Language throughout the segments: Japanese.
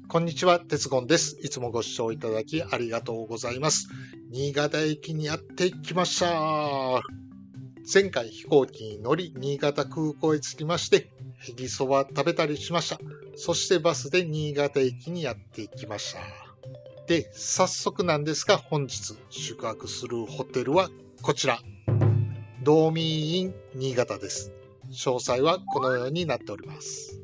こんにちは、鉄言です。いつもご視聴いただきありがとうございます。新潟駅にやってきました。前回飛行機に乗り、新潟空港へ着きまして、へぎそば食べたりしました。そしてバスで新潟駅にやってきました。で、早速なんですが、本日宿泊するホテルはこちら。ドーミーイン新潟です。詳細はこのようになっております。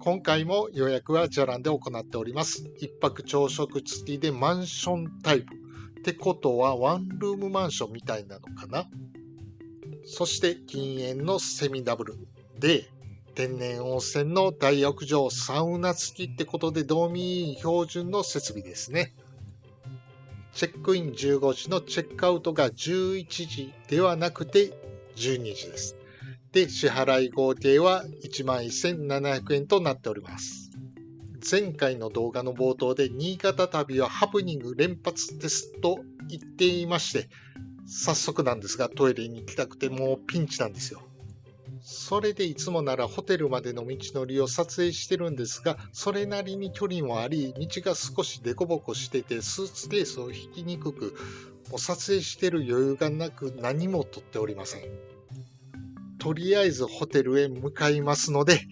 今回も予約はじゃらんで行っております。一泊朝食付きでマンションタイプ。ってことはワンルームマンションみたいなのかな。そして禁煙のセミダブル。で、天然温泉の大浴場サウナ付きってことでドーミー標準の設備ですね。チェックイン15時のチェックアウトが11時ではなくて12時です。で、支払い合計は 11,700 円となっております。前回の動画の冒頭で新潟旅はハプニング連発ですと言っていまして、早速なんですがトイレに行きたくてもうピンチなんですよ。それでいつもならホテルまでの道のりを撮影してるんですが、それなりに距離もあり、道が少しデコボコしててスーツケースを引きにくく、もう撮影してる余裕がなく何も撮っておりません。とりあえずホテルへ向かいますので、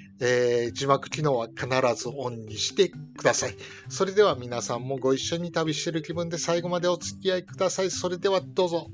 字幕機能は必ずオンにしてください。それでは皆さんもご一緒に旅している気分で最後までお付き合いください。それではどうぞ。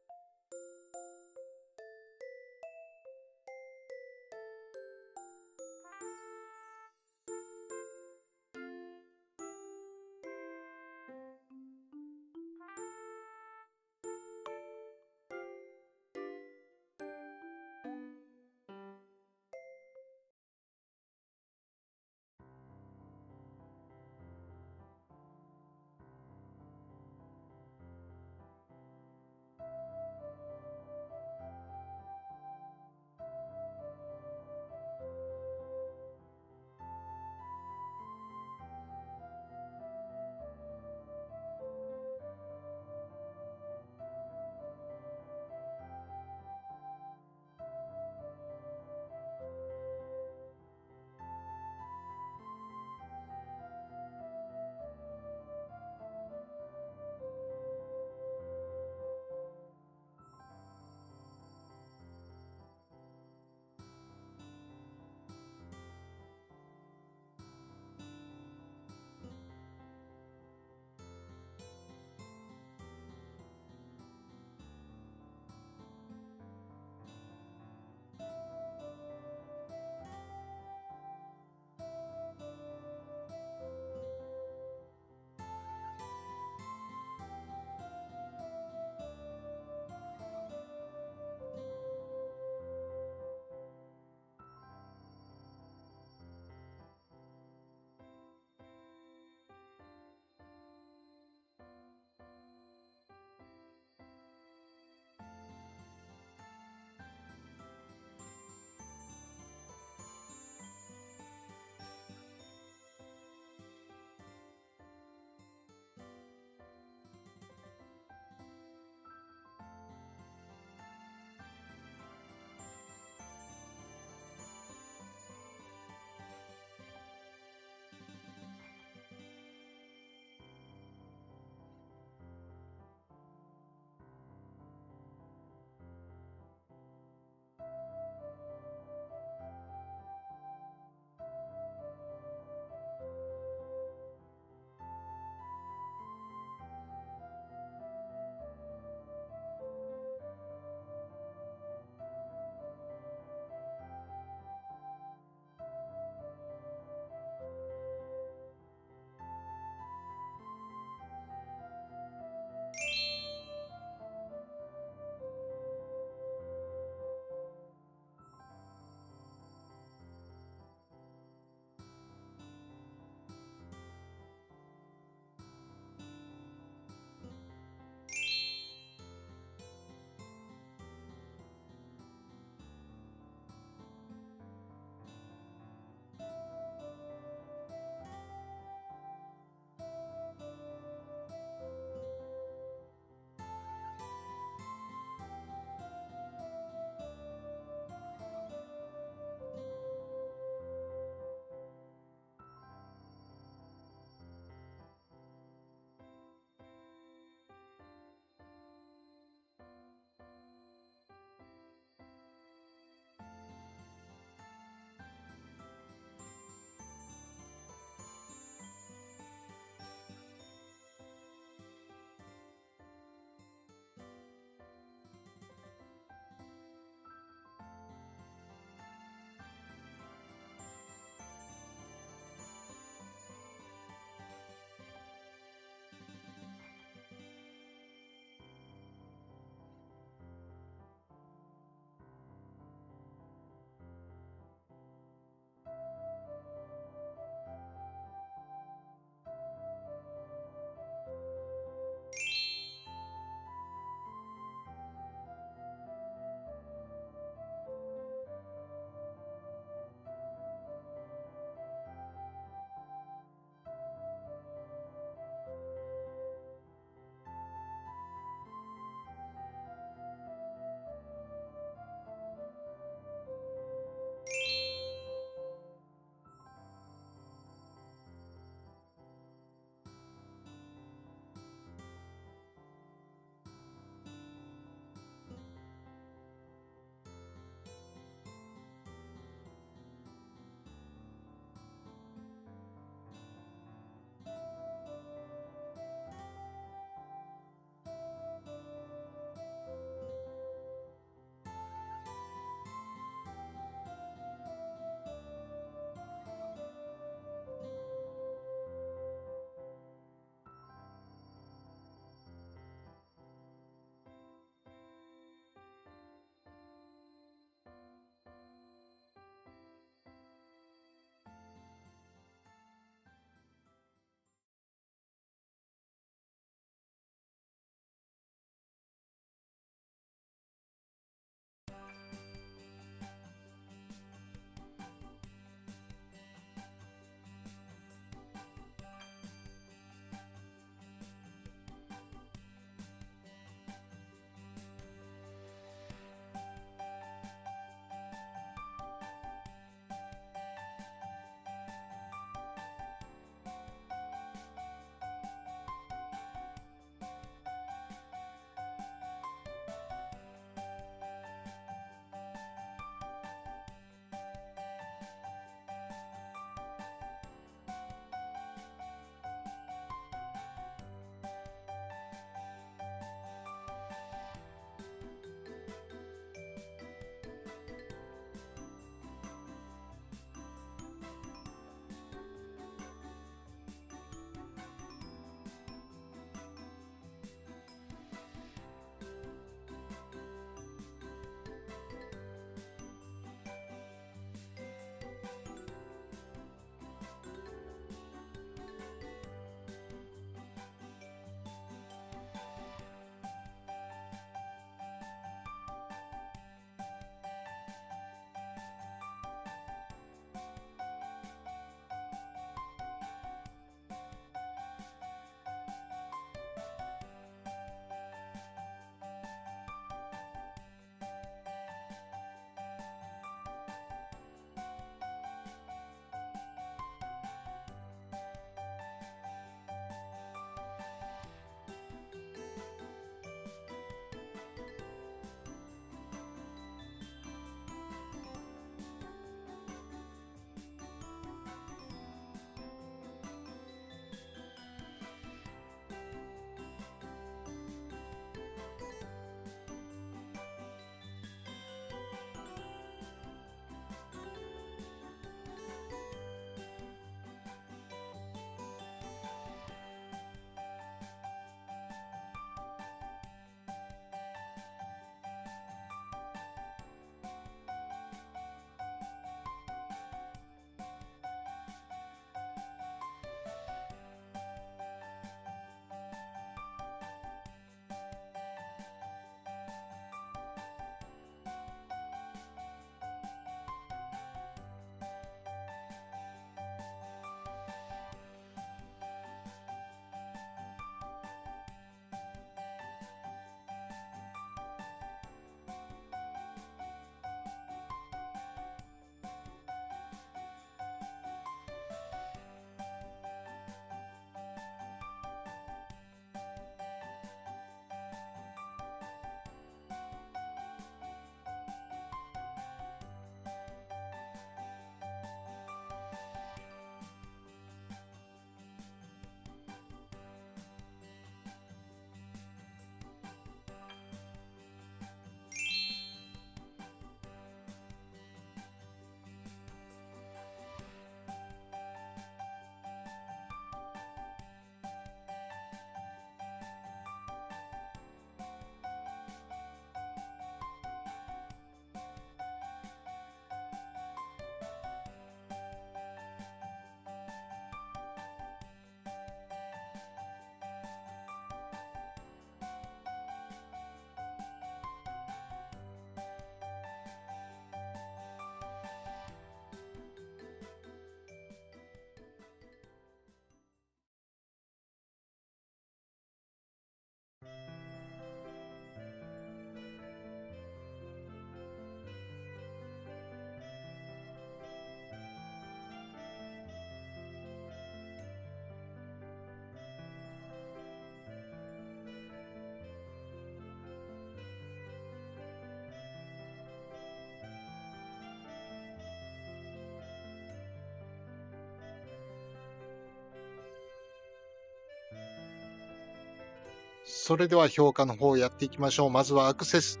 それでは評価の方やっていきましょう。まずはアクセス。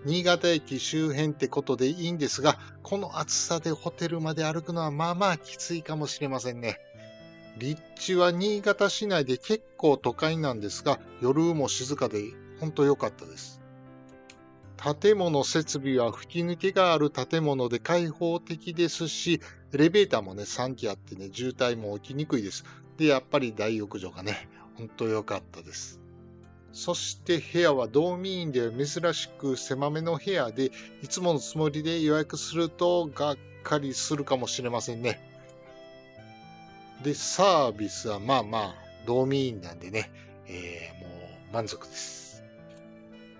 新潟駅周辺ってことでいいんですが、この暑さでホテルまで歩くのはまあまあきついかもしれませんね。立地は新潟市内で結構都会なんですが、夜も静かで本当良かったです。建物設備は吹き抜けがある建物で開放的ですし、エレベーターもね、3基あってね、渋滞も起きにくいです。で、やっぱり大浴場がね、本当良かったです。そして部屋はドーミーインでは珍しく狭めの部屋で、いつものつもりで予約するとがっかりするかもしれませんね。で、サービスはまあまあ、ドーミーインなんでね、もう満足です。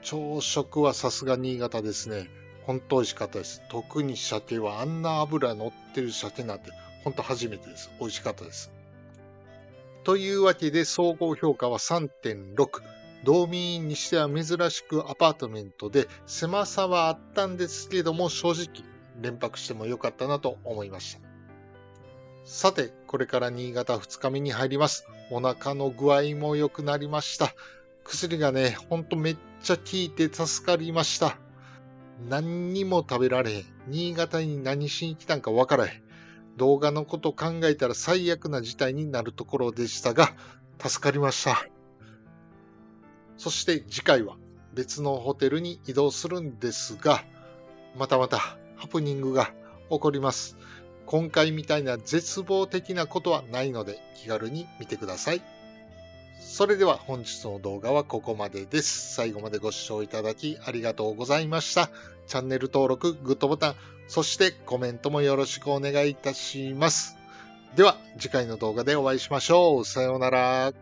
朝食はさすが新潟ですね。本当美味しかったです。特に鮭はあんな油乗ってる鮭なんて本当初めてです。美味しかったです。というわけで総合評価は 3.6。ドーミーインにしては珍しくアパートメントで狭さはあったんですけども、正直連泊してもよかったなと思いました。さて、これから新潟2日目に入ります。お腹の具合も良くなりました。薬がね、ほんとめっちゃ効いて助かりました。何にも食べられへん。新潟に何しに来たんかわからへん。動画のこと考えたら最悪な事態になるところでしたが、助かりました。そして次回は別のホテルに移動するんですが、またハプニングが起こります。今回みたいな絶望的なことはないので気軽に見てください。それでは本日の動画はここまでです。最後までご視聴いただきありがとうございました。チャンネル登録、グッドボタン、そしてコメントもよろしくお願いいたします。では次回の動画でお会いしましょう。さようなら。